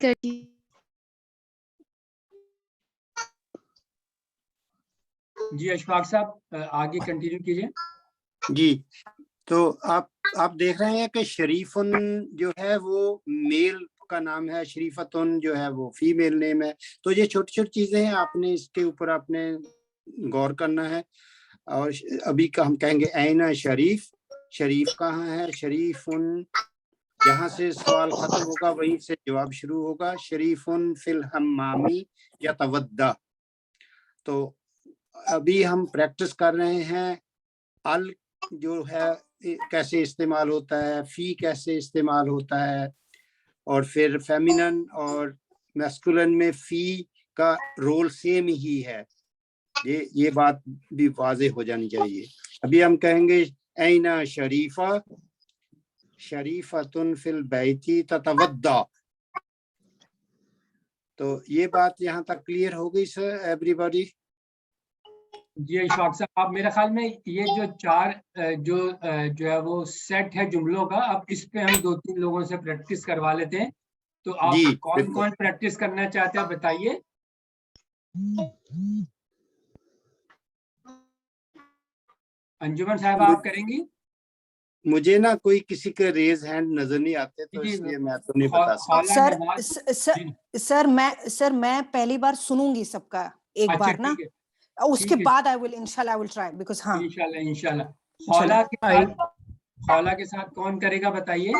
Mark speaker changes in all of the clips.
Speaker 1: جی اشفاق صاحب آگے کنٹینیو کیجئے.
Speaker 2: جی تو آپ دیکھ رہے ہیں کہ شریفن جو ہے وہ میل کا نام ہے, شریفتن جو ہے وہ فیمیل نیم ہے. تو یہ چھوٹی چھوٹی چیزیں ہیں, آپ نے اس کے اوپر آپ نے غور کرنا ہے. اور ابھی کا ہم کہیں گے اینا شریف, شریف کہاں ہے, شریفن جہاں سے سوال ختم ہوگا وہیں سے جواب شروع ہوگا. شریفن فی الحمامی یتودع. تو ابھی ہم پریکٹس کر رہے ہیں ال جو ہے کیسے استعمال ہوتا ہے, فی کیسے استعمال ہوتا ہے, اور پھر فیمینن اور میسکولن میں فی کا رول سیم ہی ہے. یہ بات بھی واضح ہو جانی چاہیے. ابھی ہم کہیں گے اینا شریفہ, شریفتن فی البیت تتودع. تو یہ بات یہاں تک کلیئر ہو گئی سر ایوری باڈی؟
Speaker 1: جی اشفاق صاحب, آپ میرے خیال میں یہ جو چار جو ہے وہ سیٹ ہے جملوں کا, اب اس پہ ہم 2-3 لوگوں سے پریکٹس کروا لیتے ہیں. تو آپ
Speaker 2: جی
Speaker 1: کون کون پریکٹس کرنا چاہتے ہیں بتائیے. انجمن صاحب آپ کریں گی؟
Speaker 2: مجھے نا کوئی کسی کے ریز ہینڈ نظر نہیں آتے, تو اس لیے میں تو نہیں بتا
Speaker 1: سکتا.
Speaker 3: سر میں پہلی بار سنوں گی سب کا ایک بار نا, اس کے بعد I will try because ہاں
Speaker 1: انشاءاللہ. خولا کے ساتھ کون کرے گا بتائیے.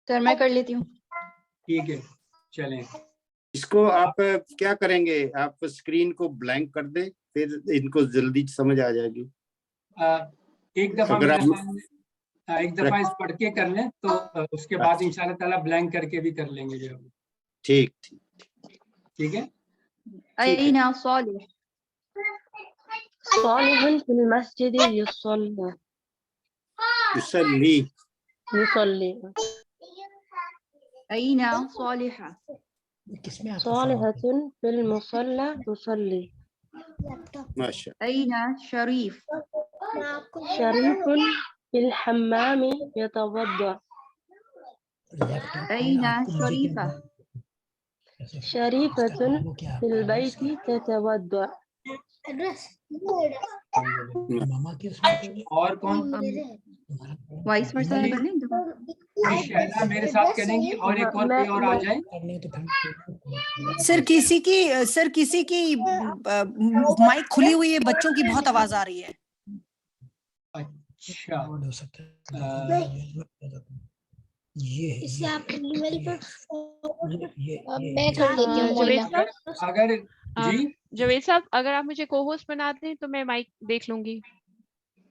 Speaker 4: سر میں کر لیتی ہوں.
Speaker 1: ٹھیک ہے چلیں.
Speaker 2: اس کو آپ کیا کریں گے, آپ اسکرین کو بلینک کر دیں, پھر ان کو جلدی سمجھ آ جائے گی.
Speaker 1: ایک دفعہ اس پڑھ کے کر لیں تو اس کے بعد انشاءاللہ تعالیٰ بلینک کر کے بھی کر لیں گے. جو ٹھیک ہے.
Speaker 4: أين صالح؟ صالح في المسجد يصلي. أين صالحة؟ صالحة في المصلى تصلي. أين شريف؟ شريف في الحمام يتوضأ. أين شريفة؟ شريفة في البيت تتوضأ.
Speaker 1: اور کون؟
Speaker 4: وائس ورسا کر لیں.
Speaker 1: شہلا میرے ساتھ کریں گی, اور ایک اور کوئی اور آ جائے.
Speaker 3: سر کسی کی مائک کھلی ہوئی ہے, بچوں کی بہت آواز آ رہی ہے.
Speaker 1: اچھا اگر جی
Speaker 5: جاوید صاحب اگر آپ مجھے کو ہوسٹ بنا دیں تو میں مائک دیکھ لوں گی.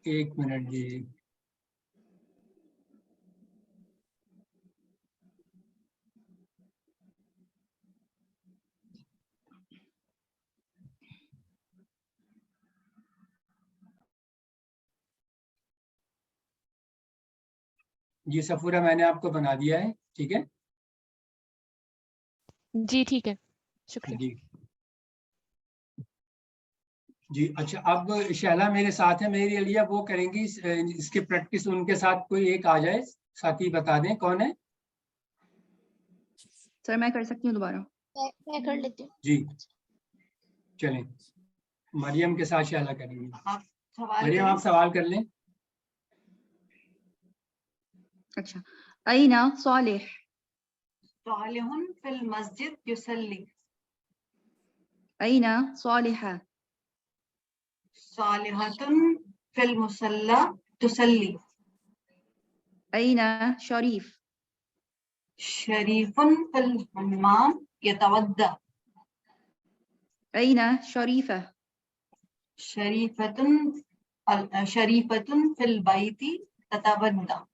Speaker 1: ایک منٹ جی. جی سفورہ میں نے آپ کو بنا دیا ہے. ٹھیک ہے
Speaker 5: جی ٹھیک ہے, شکریہ.
Speaker 1: جی اچھا, اب شہلا میرے ساتھ ہے, میری علیہ وہ کریں گی اس کے پریکٹس. ان کے ساتھ کوئی ایک آ جائے, ساتھی بتا دیں کون ہے.
Speaker 4: سر میں کر سکتی ہوں دوبارہ.
Speaker 6: میں کر لیتی ہوں.
Speaker 1: جی چلیں, مریم کے ساتھ شہلا کریں گی. مریم آپ سوال کر لیں.
Speaker 4: اچھا. أين صالح؟
Speaker 7: صالح في المسجد يصلي.
Speaker 4: أين صالحة؟
Speaker 7: صالحة في المصلى تصلي.
Speaker 4: أين شريف؟
Speaker 7: شريف في الحمام يتوضأ.
Speaker 4: أين شريفة؟
Speaker 7: شريفة في البيت تتوضأ.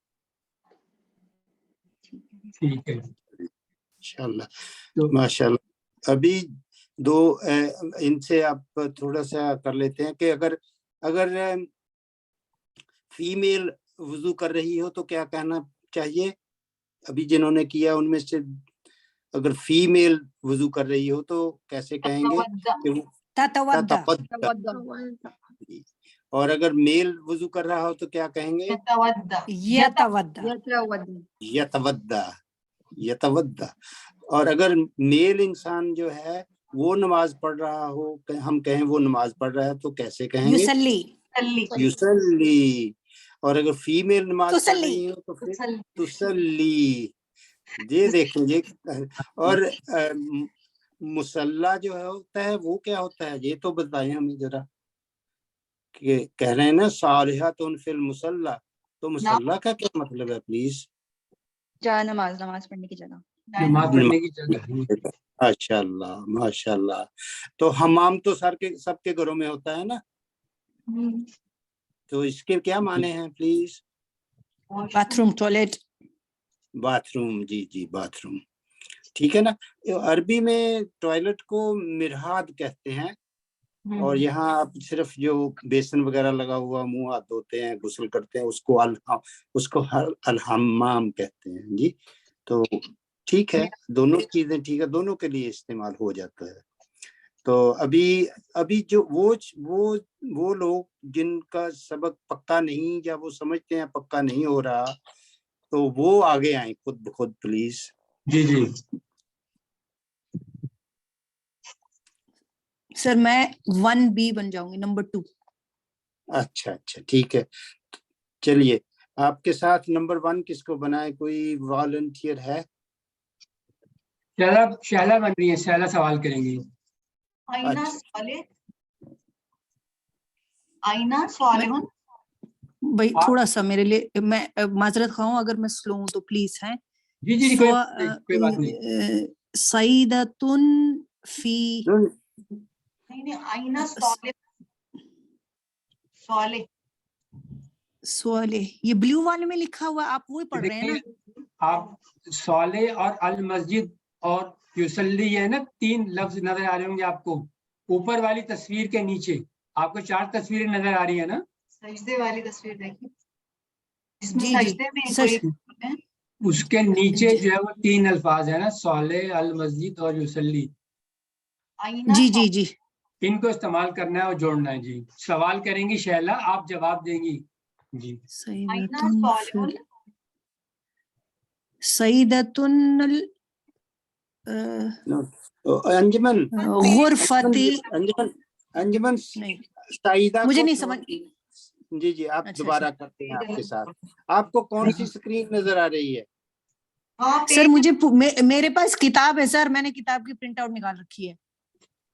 Speaker 1: ٹھیک ہے
Speaker 2: انشاءاللہ. ماشاءاللہ. ابھی دو ان سے آپ تھوڑا سا کر لیتے ہیں کہ اگر فیمیل وضو کر رہی ہو تو کیا کہنا چاہیے. ابھی جنہوں نے کیا ان میں سے اگر فیمیل وضو کر رہی ہو تو کیسے کہیں گے؟ اور اگر میل وضو کر رہا ہو تو کیا کہیں گے؟
Speaker 3: یتودع.
Speaker 2: یتودع. اور اگر میل انسان جو ہے وہ نماز پڑھ رہا ہو, ہم کہیں وہ نماز پڑھ رہا ہے تو کیسے کہیں گے؟
Speaker 3: یصلی.
Speaker 2: یصلی. اور اگر فیمیل نماز پڑھ
Speaker 3: تسلی.
Speaker 2: رہی ہو تو پھر تسلی. یہ دیکھیں یہ. اور مصلی جو ہوتا ہے وہ کیا ہوتا ہے یہ تو بتائیں ہمیں ذرا. کہ کہہ رہے ہیں نا صالحۃ فی المصلی, تو مصلی کا کیا مطلب ہے پلیز؟
Speaker 4: جا نماز پڑھنے کی جگہ.
Speaker 1: نماز پڑھنے کی جگہ.
Speaker 2: ماشاء اللہ ماشاء اللہ. تو حمام تو سب کے گھروں میں ہوتا ہے نا, تو اس کے کیا معنی ہیں please?
Speaker 3: Bathroom, toilet.
Speaker 2: Bathroom. جی جی باتھ روم, ٹھیک ہے نا. عربی میں ٹوائلٹ کو مرحاض کہتے ہیں, اور یہاں آپ صرف جو بیسن وغیرہ لگا ہوا منہ ہاتھ دھوتے ہیں غسل کرتے ہیں اس کو الحمام کہتے ہیں. جی تو ٹھیک ہے, دونوں چیزیں ٹھیک ہے, دونوں کے لیے استعمال ہو جاتا ہے. تو ابھی جو وہ لوگ جن کا سبق پکا نہیں یا وہ سمجھتے ہیں پکا نہیں ہو رہا, تو وہ آگے آئیں خود بخود پلیز.
Speaker 1: جی جی
Speaker 3: سر میں 1B بن جاؤں گی, نمبر 2.
Speaker 2: اچھا ٹھیک ہے. چلیے آپ کے ساتھ نمبر 1 کس کو بنائے, کوئی والنٹیئر ہے؟
Speaker 1: شہلا بن رہی ہے, شہلا سوال کریں گی.
Speaker 7: آئینہ صالح.
Speaker 3: بھائی تھوڑا سا میرے لیے, میں معذرت خواہ ہوں اگر میں سلو ہوں تو پلیز ہیں.
Speaker 1: جی کوئی بات نہیں.
Speaker 3: سعیدۃن فی
Speaker 7: نہیں آئینہ صالح.
Speaker 3: صالح, یہ بلیو والے میں لکھا ہوا, آپ وہی پڑھ رہے ہیں نا؟
Speaker 1: آپ صالح اور المسجد اور یصلی ہے نا, 3 لفظ نظر آ رہے ہوں گے آپ کو اوپر والی تصویر کے نیچے. آپ کو 4 تصویریں نظر آ رہی ہے نا؟
Speaker 7: سجدے والی تصویر دیکھیں, اس میں
Speaker 3: جی
Speaker 7: سجدے میں کوئی
Speaker 1: اس کے نیچے جو ہے وہ 3 الفاظ ہیں نا, صالح, المسجد اور یصلی.
Speaker 3: جی
Speaker 1: ان کو استعمال کرنا ہے اور جوڑنا ہے. جی سوال کریں گی شہلا, آپ جواب دیں گی. جی
Speaker 3: سعیدۃن
Speaker 2: انجمن
Speaker 3: غرفتی.
Speaker 2: انجمن
Speaker 3: نہیں
Speaker 2: سعیدہ
Speaker 3: مجھے
Speaker 2: کو
Speaker 3: نہیں سمجھ.
Speaker 2: جی آپ
Speaker 3: اچھا
Speaker 2: دوبارہ کرتے ہیں آپ کے ساتھ. آپ کو کون سی اسکرین نظر آ رہی ہے؟
Speaker 3: سر مجھے میرے پاس کتاب ہے سر, میں نے کتاب کی پرنٹ آؤٹ نکال رکھی ہے.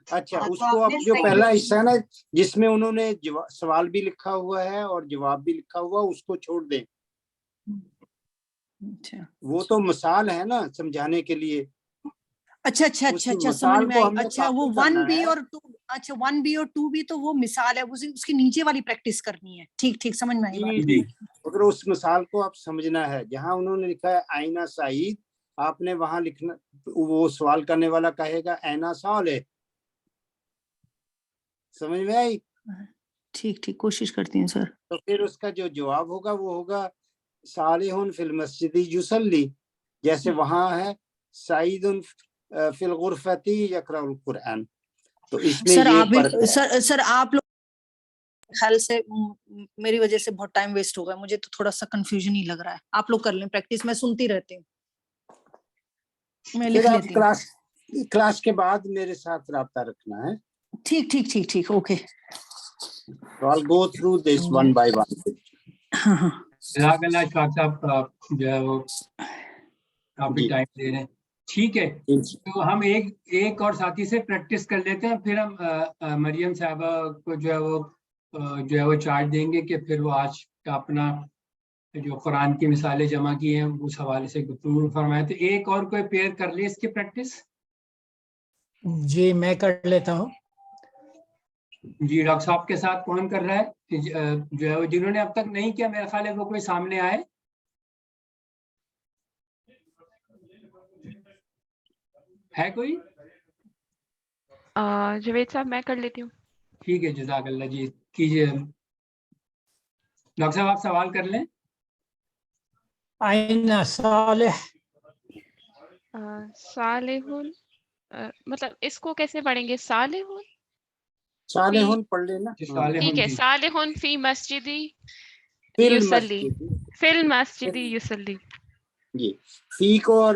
Speaker 2: اچھا اس کو اب جو پہلا حصہ ہے نا جس میں انہوں نے سوال بھی لکھا ہوا ہے اور جواب بھی لکھا ہوا, اس کو چھوڑ دیں. وہ تو مثال ہے نا سمجھانے کے لیے.
Speaker 3: اچھا سمجھ میں آئی. اچھا وہ 1B اور 2, اچھا 1B اور 2B تو وہ مثال ہے, اس کی نیچے والی پریکٹس کرنی ہے. ٹھیک سمجھ میں آئی.
Speaker 1: جی
Speaker 2: اگر اس مثال کو آپ سمجھنا ہے, جہاں انہوں نے لکھا ہے آئینہ سعید, آپ نے وہاں لکھنا, وہ سوال کرنے والا کہے گا آئینہ صالح. سمجھ میں آئی؟
Speaker 3: ٹھیک کوشش کرتی ہوں سر.
Speaker 2: تو پھر اس کا جو جواب ہوگا وہ ہوگا صالح فی المسجد یصلی, جیسے وہاں ہے سعید فی الغرفۃ یقرأ القرآن. تو اس میں یہ فرق ہے.
Speaker 3: سر آپ لوگ خیال سے میری وجہ سے بہت ٹائم ویسٹ ہو گیا, مجھے تو تھوڑا سا کنفیوژن ہی لگ رہا ہے. آپ لوگ کر لیں پریکٹس, میں سنتی رہتی ہوں, میں لکھ لیتی ہوں.
Speaker 2: کلاس کے بعد میرے ساتھ رابطہ رکھنا ہے.
Speaker 3: ٹھیک okay.
Speaker 2: So I'll go through this one by one.
Speaker 3: ہاں
Speaker 1: جزاک اللہ اشفاق صاحب, جو ہے وہ کافی ٹائم دے رہے ہیں. ٹھیک ہے, تو ہم ایک اور ساتھی سے پریکٹس کر لیتے ہیں, پھر ہم مریم صاحبہ کو جو ہے وہ چارج دیں گے کہ پھر وہ آج کا اپنا جو قرآن کی مثالیں جمع کی ہیں اس حوالے سے گفتگو فرمائے. تو ایک اور کوئی پیئر کر لے اس کی پریکٹس.
Speaker 6: جی میں کر لیتا ہوں.
Speaker 1: جی ڈاکٹر صاحب کے ساتھ کون کر رہا ہے, جو ہے جنہوں نے اب تک نہیں کیا, میرا خیال ہے وہ کوئی سامنے آئے. ہے کوئی؟
Speaker 5: جاوید صاحب میں کر لیتی ہوں.
Speaker 1: ٹھیک ہے جزاک اللہ. جی کیجیے ڈاکٹر صاحب, آپ سوال کر لیں.
Speaker 6: آئینہ صالح.
Speaker 5: صالحون, مطلب اس کو کیسے پڑھیں گے؟ صالحون
Speaker 2: پڑھ لینا.
Speaker 5: ٹھیک ہے, صالحون فی مسجدی یصلی, فی المسجد یصلی.
Speaker 2: جی فی کو اور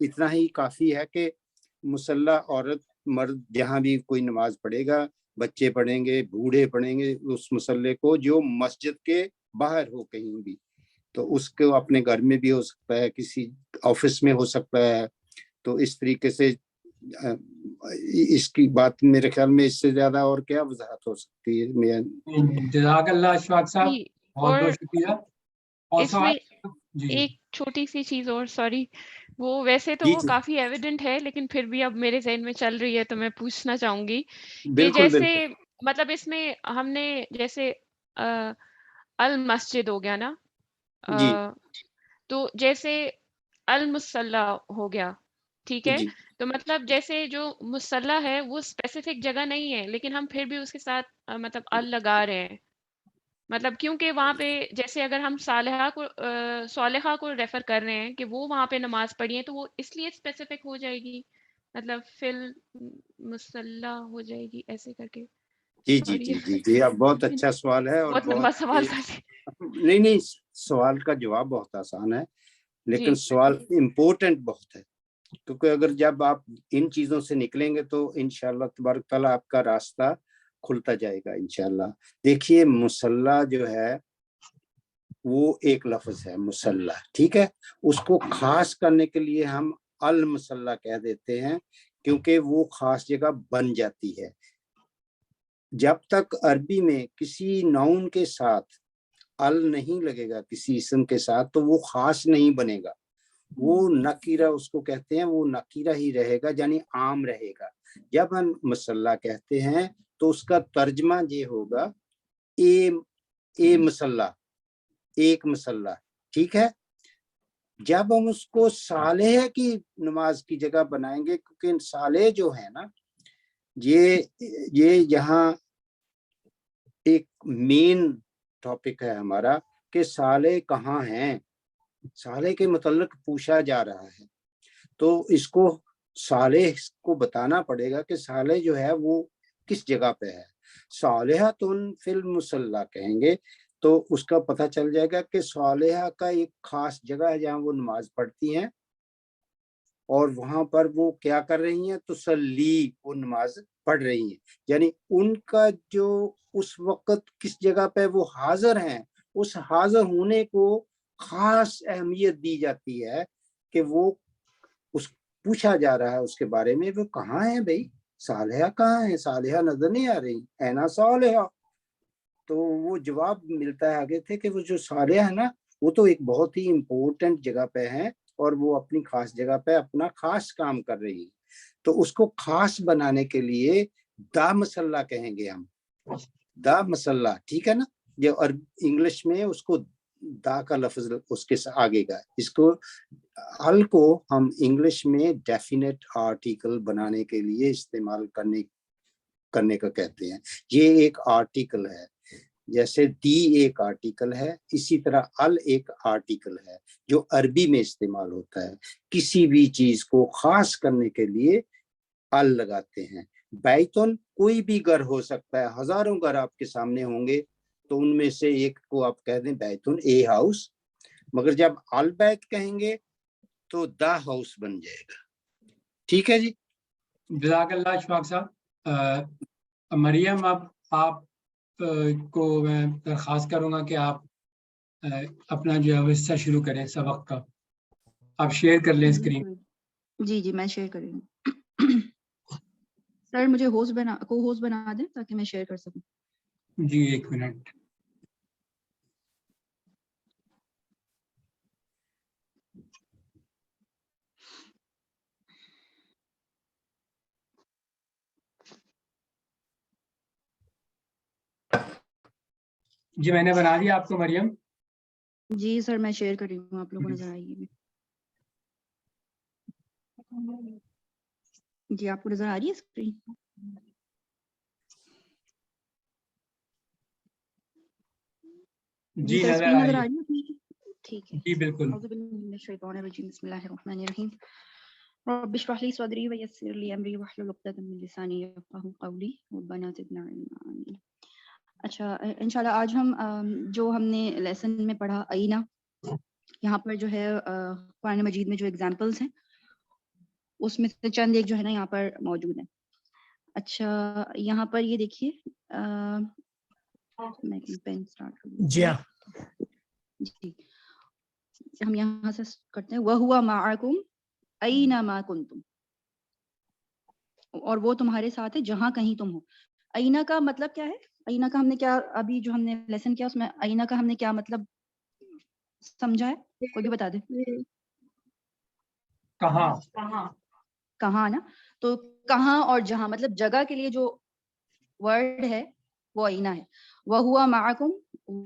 Speaker 2: اتنا ہی کافی ہے کہ مسلح عورت مرد جہاں بھی کوئی نماز پڑھے گا، بچے پڑھیں گے، بوڑھے پڑھیں گے اس مسلح کو، جو مسجد کے باہر ہو کہیں بھی، تو اس کو اپنے گھر میں بھی ہو سکتا ہے، کسی آفس میں ہو سکتا ہے. تو اس طریقے سے اس کی بات میرے خیال میں اس سے زیادہ اور کیا وضاحت ہو سکتی ہے.
Speaker 1: جزاک اللہ اشفاق صاحب،
Speaker 5: جی،
Speaker 1: بہت
Speaker 5: اور
Speaker 1: بہت شکریہ. اور
Speaker 5: اس میں
Speaker 1: سوال جی
Speaker 5: ایک چھوٹی سی چیز اور، سوری، وہ ویسے تو
Speaker 2: جی
Speaker 5: وہ
Speaker 2: جی
Speaker 5: کافی ایویڈنٹ ہے، لیکن پھر بھی اب میرے ذہن میں چل رہی ہے تو میں پوچھنا چاہوں گی کہ
Speaker 2: بالکل
Speaker 5: جیسے
Speaker 2: بالکل
Speaker 5: مطلب اس میں ہم نے جیسے المسجد ہو گیا نا،
Speaker 2: جی
Speaker 5: تو جیسے المصلی ہو گیا، ٹھیک ہے،
Speaker 2: جی
Speaker 5: تو مطلب جیسے جو مصلی ہے وہ اسپیسیفک جگہ نہیں ہے، لیکن ہم پھر بھی اس کے ساتھ مطلب ال لگا رہے ہیں، مطلب کیونکہ وہاں پہ جیسے اگر ہم صالحہ کو ریفر کر رہے ہیں کہ وہ وہاں پہ نماز پڑھی ہے، تو وہ اس لیے اسپیسیفک ہو جائے گی، مطلب فل مصلی ہو جائے گی ایسے کر کے.
Speaker 2: جی جی
Speaker 5: سوری،
Speaker 2: جی جی جی اب بہت اچھا سوال ہے، اور
Speaker 5: بہت لمبا سوال تھا جی.
Speaker 2: نہیں سوال کا جواب بہت آسان ہے، لیکن
Speaker 5: جی
Speaker 2: سوال امپورٹنٹ بہت ہے، کیونکہ اگر جب آپ ان چیزوں سے نکلیں گے تو انشاءاللہ تبارک تعالیٰ آپ کا راستہ کھلتا جائے گا انشاءاللہ. دیکھیے مصلی جو ہے وہ ایک لفظ ہے مصلی، ٹھیک ہے، اس کو خاص کرنے کے لیے ہم المصلی کہہ دیتے ہیں، کیونکہ وہ خاص جگہ بن جاتی ہے. جب تک عربی میں کسی ناؤن کے ساتھ ال نہیں لگے گا کسی اسم کے ساتھ تو وہ خاص نہیں بنے گا، وہ نکیرہ اس کو کہتے ہیں، وہ نکیرہ ہی رہے گا، یعنی عام رہے گا. جب ہم مصلی کہتے ہیں تو اس کا ترجمہ یہ ہوگا اے مصلی، ایک مصلی، ٹھیک ہے. جب ہم اس کو صالح کی نماز کی جگہ بنائیں گے، کیونکہ صالح جو ہے نا یہ یہاں ایک مین ٹاپک ہے ہمارا کہ صالح کہاں ہیں، صالح کے متعلق پوچھا جا رہا ہے، تو اس کو صالح کو بتانا پڑے گا کہ صالح جو ہے وہ کس جگہ پہ ہے. صالحۃ فی المصلی کہیں گے تو اس کا پتہ چل جائے گا کہ صالحہ کا ایک خاص جگہ ہے جہاں وہ نماز پڑھتی ہیں، اور وہاں پر وہ کیا کر رہی ہیں، تصلی، وہ نماز پڑھ رہی ہیں. یعنی ان کا جو اس وقت کس جگہ پہ وہ حاضر ہیں، اس حاضر ہونے کو خاص اہمیت دی جاتی ہے کہ وہ اس پوچھا جا رہا ہے اس کے بارے میں، وہ کہاں ہیں بھائی، صالحہ کہاں ہیں، صالحہ نظر نہیں آ رہی، اینا صالحہ. تو وہ جواب ملتا ہے آگے تھے کہ وہ جو صالحہ ہے نا وہ تو ایک بہت ہی امپورٹنٹ جگہ پہ ہیں، اور وہ اپنی خاص جگہ پہ اپنا خاص کام کر رہی ہے. تو اس کو خاص بنانے کے لیے دا مصلی کہیں گے ہم، دا مصلی، ٹھیک ہے نا. جو انگلش میں اس کو دا کا لفظ اس کے آگے گا، اس کو ال کو ہم انگلش میں ڈیفینیٹ آرٹیکل بنانے کے لیے استعمال کرنے کا کہتے ہیں. یہ ایک آرٹیکل ہے، جیسے دی ایک آرٹیکل ہے، اسی طرح ال ایک آرٹیکل ہے جو عربی میں استعمال ہوتا ہے. کسی بھی چیز کو خاص کرنے کے لیے ال لگاتے ہیں. بیتن کوئی بھی گھر ہو سکتا ہے، ہزاروں گھر آپ کے سامنے ہوں گے، تو ان میں سے ایک کو آپ کہہ دیں بیتن، اے ہاؤس، مگر جب ال بیت کہیں گے تو دا ہاؤس بن جائے گا. ٹھیک ہے جی.
Speaker 1: جزاک اللہ اشفاق صاحب. مریم، اب آپ کو میں درخواست کروں گا کہ آپ اپنا جو ہے حصہ شروع کریں سبق کا. آپ شیئر کر لیں اسکرین.
Speaker 4: جی میں شیئر کر رہی ہوں. سر مجھے ہوسٹ بنا دیں تاکہ میں شیئر کر سکوں.
Speaker 1: جی ایک منٹ. جی میں نے بنا دیا آپ کو مریم.
Speaker 4: جی سر میں شیئر کر رہی ہوں، آپ لوگوں کو نظر آئیے. جی آپ کو نظر آ رہی ہے اسکرین؟
Speaker 1: جی
Speaker 4: سر
Speaker 1: نظر
Speaker 4: اسکرین
Speaker 1: آ
Speaker 4: نظر
Speaker 1: رہی
Speaker 4: آ
Speaker 1: ہے.
Speaker 4: رہی ہے؟ ٹھیک ہے.
Speaker 1: جی بالکل.
Speaker 4: اعوذ باللہ من الشیطان الرجیم، بسم اللہ الرحمن الرحیم. رب اشرح لي صدري ويسر لي امري واحلل عقدة من لساني يفقهوا قولي ربنا زدنا علما. آمین. اچھا انشاءاللہ آج ہم جو ہم نے لیسن میں پڑھا آئینہ، یہاں پر جو ہے قرآن مجید میں جو ایگزامپلس ہیں اس میں سے چند ایک جو ہے نا یہاں پر موجود ہیں. اچھا یہاں پر یہ دیکھیے میں پین اسٹارٹ کر
Speaker 6: جی ہاں
Speaker 4: جی ہم یہاں سے کرتے ہیں وَهُوَ مَعَكُمْ أَيْنَمَا كُنْتُمْ, اور وہ تمہارے ساتھ ہے جہاں کہیں تم ہو. اینا کا مطلب کیا ہے؟ اینا کا ہم نے کیا ابھی جو ہم نے لیسن کیا اس میں اینا کا ہم نے کیا مطلب سمجھا ہے؟ کوئی بھی بتا دے.
Speaker 1: کہاں
Speaker 4: کہاں نا, تو کہاں اور جہاں مطلب جگہ کے لیے جو ورڈ ہے وہ اینا ہے. وَهُوَ مَعَكُمْ,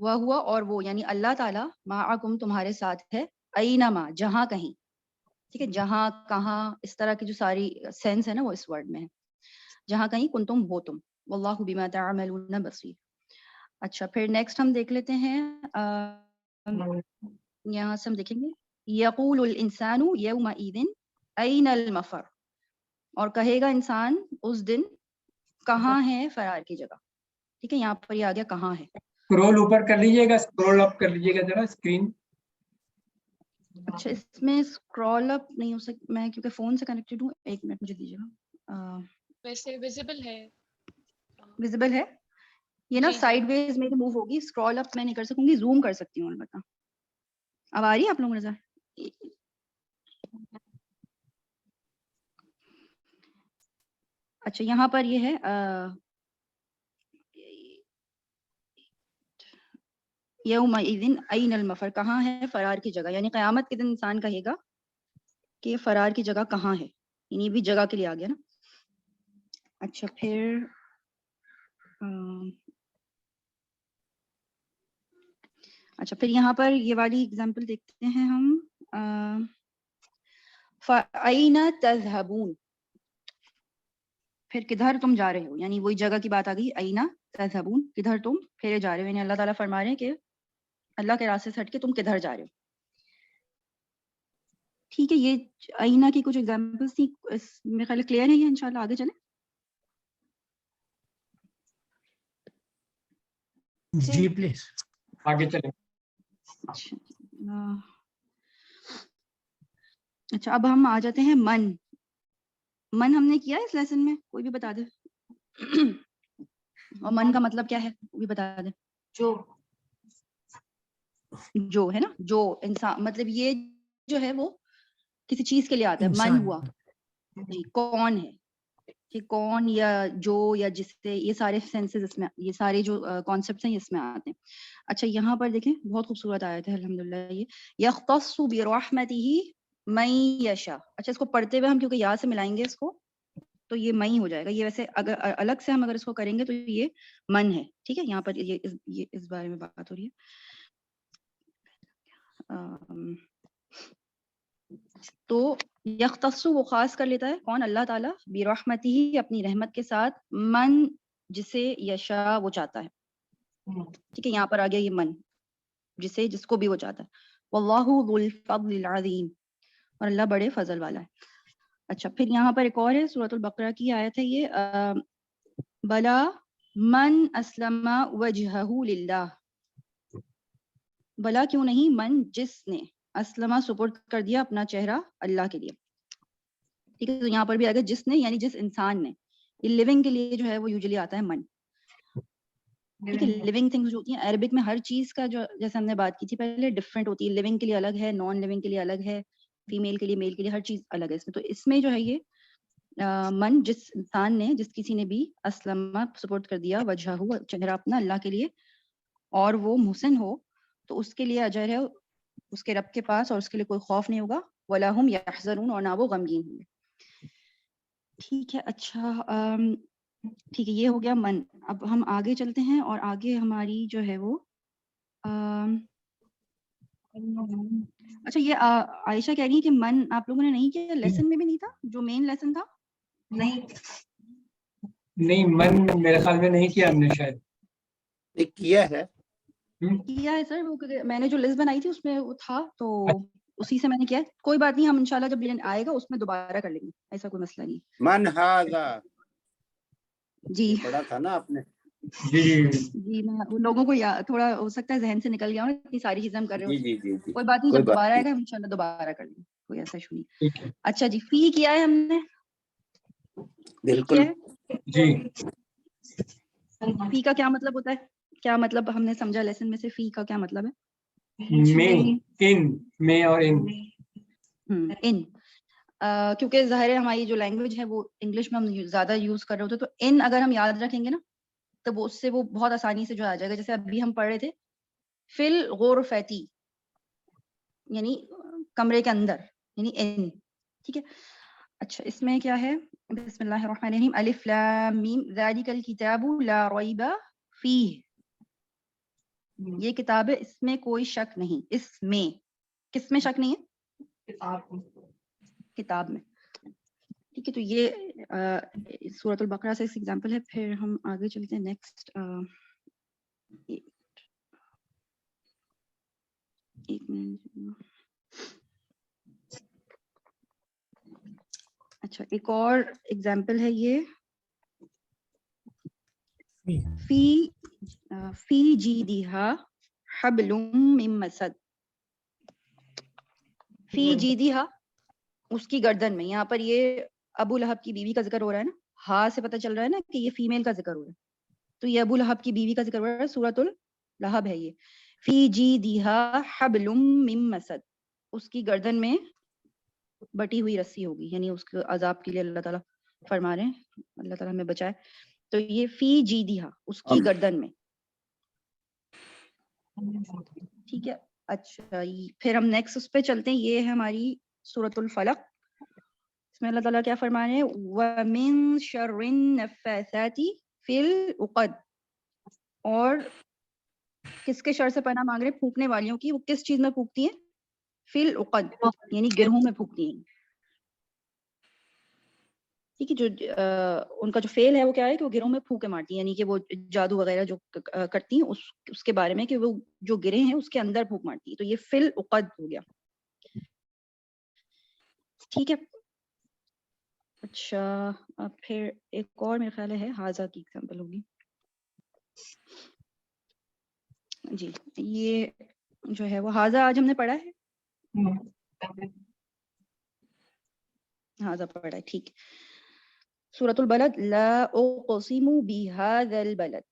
Speaker 4: وَهُوَ اور وہ یعنی اللہ تعالیٰ, مَعَكُمْ تمہارے ساتھ ہے, اینما جہاں کہیں. ٹھیک ہے, جہاں کہاں اس طرح کی جو ساری سینس ہے نا وہ اس ورڈ میں ہے. جہاں کہیں کنتم ہو تم, واللہ بما تعملون بصیر. اچھا پھر نیکسٹ ہم دیکھ لیتے ہیں یہاں سے ہم دیکھیں گے یقول الانسان یومئذ این المفر, اور کہے گا انسان اس دن کہاں ہے فرار کی جگہ. ٹھیک ہے, یہاں پر یہ آ گیا کہاں ہے.
Speaker 1: اسکرول اوپر کر لیجیے گا, اسکرول اپ کر لیجیے گا ذرا اسکرین.
Speaker 4: اچھا اس میں اسکرول اپ نہیں ہو سکتا میں کیونکہ فون سے کنیکٹڈ ہوں. ایک منٹ مجھے دیجیے گا.
Speaker 5: ویسے ویزیبل ہے,
Speaker 4: ویزیبل ہے یہ نا
Speaker 5: جی, جی.
Speaker 4: سائڈ ویز میری موو ہوگی. اسکرول اپ میں نہیں کر سکوں گی, زوم کر سکتی ہوں. البتہ اب آ رہی ہے آپ لوگوں کو نظر؟ اچھا یہاں پر یہ ہے یومئذ این المفر, کہاں ہے فرار کی جگہ, یعنی قیامت کے دن انسان کہے گا کہ فرار کی جگہ کہاں ہے, یعنی بھی جگہ کے لیے آ گیا نا. اچھا پھر اچھا پھر یہاں پر یہ والی اگزامپل دیکھتے ہیں ہم. فَأَيْنَ تَذْهَبُونَ, پھر کدھر تم جا رہے ہو, یعنی وہی جگہ کی بات آ گئی. اینا تذهبون, کدھر تم پھرے جا رہے ہو, یعنی اللہ تعالیٰ فرما رہے ہیں کہ اللہ کے راستے سے ہٹ کے تم کدھر جا رہے ہو. ٹھیک ہے, یہ اینا کی کچھ ایگزامپلس تھی, میرے خیال کلیئر ہے یہ. انشاءاللہ آگے چلیں.
Speaker 6: جی پلیز
Speaker 1: آگے چلیں.
Speaker 4: اچھا اب ہم آ جاتے ہیں من. من ہم نے کیا اس لیسن میں, کوئی بھی بتا دے. اور من کا مطلب کیا ہے وہ بھی بتا دے. جو ہے نا, جو انسان مطلب یہ جو ہے وہ کسی چیز کے لیے آتا ہے. من ہوا جی کون ہے, کہ کون یا جو یا جس سے, یہ سارے سینسز اس میں, یہ سارے جو کانسیپٹس ہیں اس میں آتے ہیں. اچھا یہاں پر دیکھیں بہت خوبصورت آیت ہے الحمدللہ. یہ یختص برحمتہ من یشاء. اچھا اس کو پڑھتے ہوئے ہم کیونکہ یا سے ملائیں گے اس کو تو یہ من ہو جائے گا. یہ ویسے اگر الگ سے ہم اگر اس کو کریں گے تو یہ من ہے. ٹھیک ہے, یہاں پر یہ اس بارے میں بات ہو رہی ہے. تو یختص وہ خاص کر لیتا ہے کون, اللہ تعالیٰ, برحمتہ اپنی رحمت کے ساتھ, من جسے یشاء وہ چاہتا ہے. ٹھیک ہے, یہاں پر آ گیا یہ من, جسے جس کو بھی وہ چاہتا ہے. واللہ ذو الفضل العظیم, اور اللہ بڑے فضل والا ہے. اچھا پھر یہاں پر ایک اور ہے, سورۃ البقرہ کی آیت ہے یہ, بلا من اسلم وجہہ للہ. بلا کیوں نہیں, من جس نے, اسلمہ سپرد کر دیا اپنا چہرہ اللہ کے لیے. ٹھیک ہے, تو یہاں پر بھی آگے جس نے, یعنی جس انسان نے. یہ لیونگ کے لیے جو ہے وہ یوزلی آتا ہے من. ٹھیک ہے, لیونگ تھنگس جو ہوتی ہیں عربک میں ہر چیز کا جو جیسے ہم نے بات کی تھی پہلے ڈفرینٹ ہوتی ہے. لیونگ کے لیے الگ ہے, نان لیونگ کے لیے الگ ہے, فیمیل کے لیے, میل کے لیے, ہر چیز الگ ہے اس میں. تو اس میں جو ہے یہ من جس انسان نے, جس کسی نے بھی اسلمہ سپورٹ کر دیا وجہ ہو, چہرہ اپنا اللہ کے لیے, اور وہ محسن ہو, تو اس کے لیے اجر ہے اس کے رب کے پاس, اور اس کے لیے کوئی خوف نہیں ہوگا. ولا هم يحزنون, اور نہ وہ غمگین ہوں گے. ٹھیک ہے. اچھا ٹھیک ہے, یہ ہو گیا من. اب ہم آگے چلتے ہیں, اور آگے ہماری جو ہے وہ اچھا یہ عائشہ کہہ رہی ہے کہ من آپ لوگوں نے نہیں کیا, لیسن میں بھی نہیں تھا جو مین لیسن تھا.
Speaker 1: نہیں من میرے خیال میں نہیں کیا ہم نے شاید.
Speaker 2: کیا ہے
Speaker 4: کیا ہے سر, وہ میں نے جو لسٹ بنائی تھی اس میں وہ تھا, تو اسی سے میں نے کیا. کوئی بات نہیں, ہم انشاءاللہ جب آئے گا اس میں دوبارہ کر لیں گے, ایسا کوئی مسئلہ نہیں.
Speaker 2: من ھذا
Speaker 4: جی
Speaker 2: پڑھا تھا نا آپ نے.
Speaker 4: جی میں لوگوں کو تھوڑا ہو سکتا ہے ذہن سے نکل گیا ہوں, اتنی ساری چیزیں ہم کر رہے
Speaker 2: جی
Speaker 4: ہوتے.
Speaker 2: جی جی جی
Speaker 4: کوئی بات نہیں, جب دوبارہ آئے گا انشاءاللہ دوبارہ کر لیں گے. کوئی ایسا ایشو نہیں.
Speaker 1: ٹھیک ہے
Speaker 4: اچھا جی, فی کیا ہے ہم نے,
Speaker 2: بالکل
Speaker 1: جی.
Speaker 4: فی کا کیا مطلب ہوتا ہے, کیا مطلب ہم نے سمجھا لیسن میں سے, فی کا کیا مطلب ہے؟
Speaker 1: میں اور ان.
Speaker 4: ان, کیونکہ ظاہر ہے ہماری جو لینگویج ہے وہ انگلش میں ہم زیادہ یوز کر رہے ہوتے, تو ان اگر ہم یاد رکھیں گے نا تو وہ اس سے وہ بہت آسانی سے جو آ جائے گا. جیسے ابھی ہم پڑھ رہے تھے فل غرفتی, یعنی کمرے کے اندر, یعنی ان. ٹھیک ہے. اچھا اس میں کیا ہے, بسم اللہ الرحمن الرحیم, الف لام میم ذالک الکتاب لا ریب فیہ, یہ کتاب ہے اس میں کوئی شک نہیں. اس میں, کس میں شک نہیں ہے؟ کتاب میں. ٹھیک ہے, تو یہ سورۃ البقرہ سے اس ایگزامپل ہے. پھر ہم آگے چلتے ہیں نیکسٹ. ایک منٹ. اچھا ایک اور ایگزامپل ہے یہ, فی جیدہا حبل من مسد. فی جیدہا, اس کی گردن میں. یہاں پر یہ ابو لہب کی بیوی کا ذکر ہو رہا ہے نا, ہاں سے پتہ چل رہا ہے نا کہ یہ فیمیل کا ذکر ہو رہا ہے, تو یہ ابو لہب کی بیوی کا ذکر ہو رہا ہے, سورۃ اللہب ہے یہ. فی جیدہا حبل من مسد, اس کی گردن میں بٹی ہوئی رسی ہوگی, یعنی اس کے عذاب کے لیے اللہ تعالیٰ فرما رہے ہیں, اللہ تعالیٰ ہمیں بچائے. تو یہ فی جیدہا, اس کی گردن میں. ٹھیک ہے. اچھا پھر ہم نیکسٹ اس پہ چلتے ہیں, یہ ہے ہماری سورۃ الفلق. اس میں اللہ تعالیٰ کیا فرما رہے ہیں, وَمِن شَرِّ النَّفَّاثَاتِ فِي الْعُقَدِ, اور کس کے شر سے پناہ مانگ رہے ہیں, پھونکنے والیوں کی. وہ کس چیز میں پھونکتی ہیں؟ فی العقد, یعنی گرہوں میں پھونکتی ہیں. ٹھیک ہے, جو ان کا جو فعل ہے وہ کیا ہے کہ وہ گرہوں میں پھونکے مارتی ہیں, یعنی کہ وہ جادو وغیرہ جو کرتی ہیں اس کے بارے میں, کہ وہ جو گرے ہیں اس کے اندر پھونک مارتی ہیں. تو یہ فی العقد ہو گیا. ٹھیک ہے. اچھا اب پھر ایک اور میرے خیال ہے حاضہ کی ایگزامپل ہوگی. جی یہ جو ہے وہ حاضہ آج ہم نے پڑھا ہے, حاضہ پڑھا ہے. ٹھیک. سورۃ البلد, لا اقسم بہذا البلد.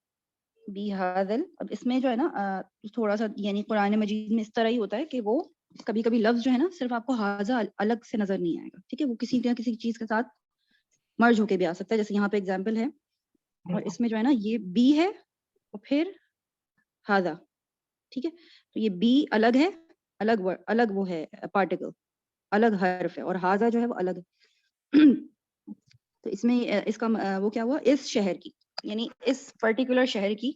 Speaker 4: بہذا, اب اس میں جو ہے نا تھوڑا سا, یعنی قرآن مجید میں اس طرح ہی ہوتا ہے کہ وہ کبھی کبھی لفظ جو ہے نا صرف آپ کو حاضہ الگ سے نظر نہیں آئے گا. ٹھیک ہے, وہ کسی نہ کسی چیز کے ساتھ مرج ہو کے بھی آ سکتا ہے. جیسے یہاں پہ ایگزامپل ہے, اور اس میں جو ہے نا یہ بی ہے اور پھر حاضہ. ٹھیک ہے, تو یہ بی الگ ہے, الگ وہ ہے پارٹیکل, الگ حرف ہے, اور حاضہ جو ہے وہ الگ ہے. تو اس میں اس کا وہ کیا ہوا, اس شہر کی, یعنی اس پرٹیکولر شہر کی.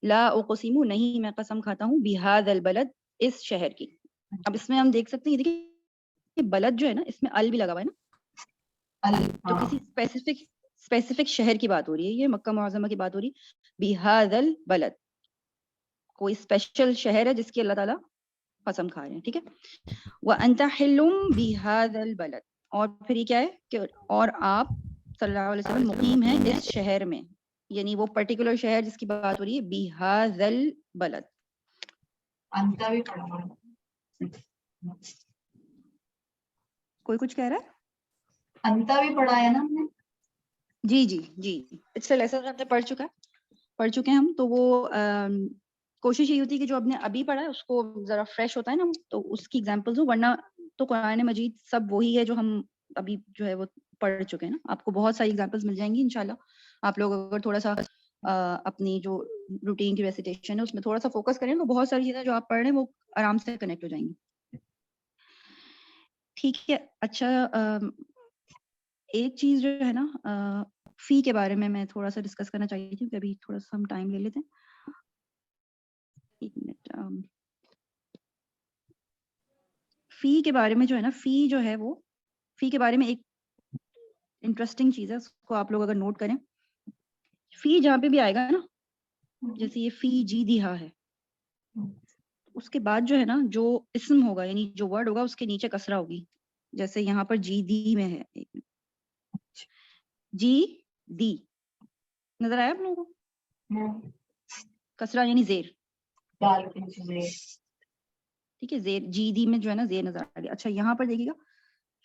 Speaker 4: لا اقسم, نہیں میں قسم کھاتا ہوں, بہذا البلد, اس شہر کی. اب اس میں ہم دیکھ سکتے ہیں, یہ دیکھیں بلد جو ہے نا اس میں ال بھی لگا ہوا ہے نا, تو کسی اسپیسیفک شہر کی بات ہو رہی ہے, یہ مکہ معظمہ کی بات ہو رہی ہے. بہذا البلد, کوئی اسپیشل شہر ہے جس کی اللہ تعالیٰ قسم کھا رہے ہیں. ٹھیک ہے. وَأَنْتَ حِلٌّ بِهَذَا الْبَلَدِ, اور پھر یہ کیا ہے کہ اور آپ صلی اللہ علیہ وسلم مقیم ہیں اس شہر میں, یعنی وہ پرٹیکولر شہر جس کی بات ہو رہی ہے, بِهَذَا الْبَلَدِ.
Speaker 7: انتا بھی پڑھا,
Speaker 4: کوئی کچھ کہہ رہا ہے؟
Speaker 7: انتا بھی پڑھا ہے نا ہم نے.
Speaker 4: جی جی جی, پچھلے لیسن ہم نے پڑھ چکے ہیں ہم. تو وہ کوشش یہ ہوتی ہے کہ جو آپ نے ابھی پڑھا ہے اس کو ذرا فریش ہوتا ہے نا, تو اس کی ایگزامپلز ہو, ورنہ تو قرآن مجید سب وہی ہے جو ہم ابھی جو ہے وہ پڑھ چکے ہیں نا. آپ کو بہت ساری ایگزامپلز مل جائیں گی انشاءاللہ. آپ لوگ اگر تھوڑا سا اپنی جو روٹین کی ریسیٹیشن ہے اس میں تھوڑا سا فوکس کریں تو بہت ساری چیزیں جو آپ پڑھ رہے ہیں وہ آرام سے کنیکٹ ہو جائیں گی. ٹھیک ہے. اچھا ایک چیز جو ہے نا فی کے بارے میں تھوڑا سا ڈسکس کرنا چاہیے تھی, کہ ابھی تھوڑا سا ہم ٹائم لے لیتے ہیں. ایک منٹ. فی کے بارے میں جو ہے نا, فی جو ہے وہ, فی کے بارے میں ایک انٹرسٹنگ چیز ہے, اس کو آپ لوگ اگر نوٹ کریں. فی جہاں پہ بھی آئے گا نا, جیسے یہ فی جیدہا ہے, اس کے بعد جو ہے نا جو اسم ہوگا, یعنی جو ورڈ ہوگا اس کے نیچے کسرہ ہوگی. جیسے یہاں پر جی دی میں ہے, جی دی نظر آیا آپ لوگوں کو؟ کسرہ یعنی زیر. ٹھیک ہے, زیر جی دی میں جو ہے نا زیر نظر آ گیا. اچھا یہاں پر دیکھیے گا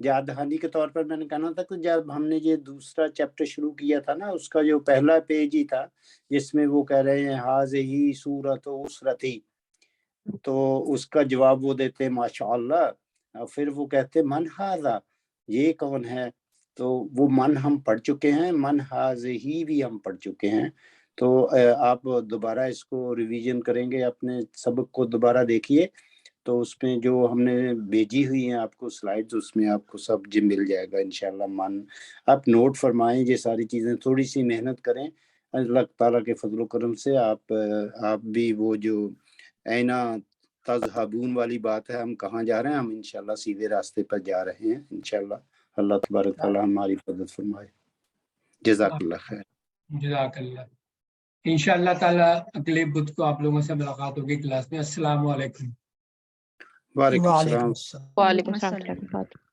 Speaker 2: یاد دہانی کے طور پر میں نے کہنا تھا کہ جب ہم نے یہ دوسرا چیپٹر شروع کیا تھا نا، اس کا جو پہلا پیج ہی تھا جس میں وہ کہہ رہے ہیں ہاذہی صورت اسرتی، تو اس کا جواب وہ دیتے ماشاء اللہ، پھر وہ کہتے من ہاذا، یہ کون ہے؟ تو وہ من ہم پڑھ چکے ہیں، من ہاذہی بھی ہم پڑھ چکے ہیں. تو آپ دوبارہ اس کو ریویژن کریں گے، اپنے سبق کو دوبارہ دیکھیے، تو اس میں جو ہم نے بھیجی ہوئی ہیں آپ کو سلائیڈز، اس میں آپ کو سب جی مل جائے گا انشاءاللہ. من آپ نوٹ فرمائیں، یہ ساری چیزیں تھوڑی سی محنت کریں، اللہ تعالیٰ کے فضل و کرم سے آپ بھی وہ جو اینا تذہبون والی بات ہے، ہم کہاں جا رہے ہیں، ہم انشاءاللہ سیدھے راستے پر جا رہے ہیں انشاءاللہ. اللہ تبارک تعالیٰ ہماری مدد فرمائے. جزاک اللہ خیر.
Speaker 1: جزاک اللہ. انشاءاللہ تعالیٰ اگلے بدھ کو آپ لوگوں سے ملاقات ہوگی کلاس میں. السلام علیکم.
Speaker 2: وعلیکم السلام.
Speaker 6: وعلیکم السلام.
Speaker 8: وعلیکم السلام.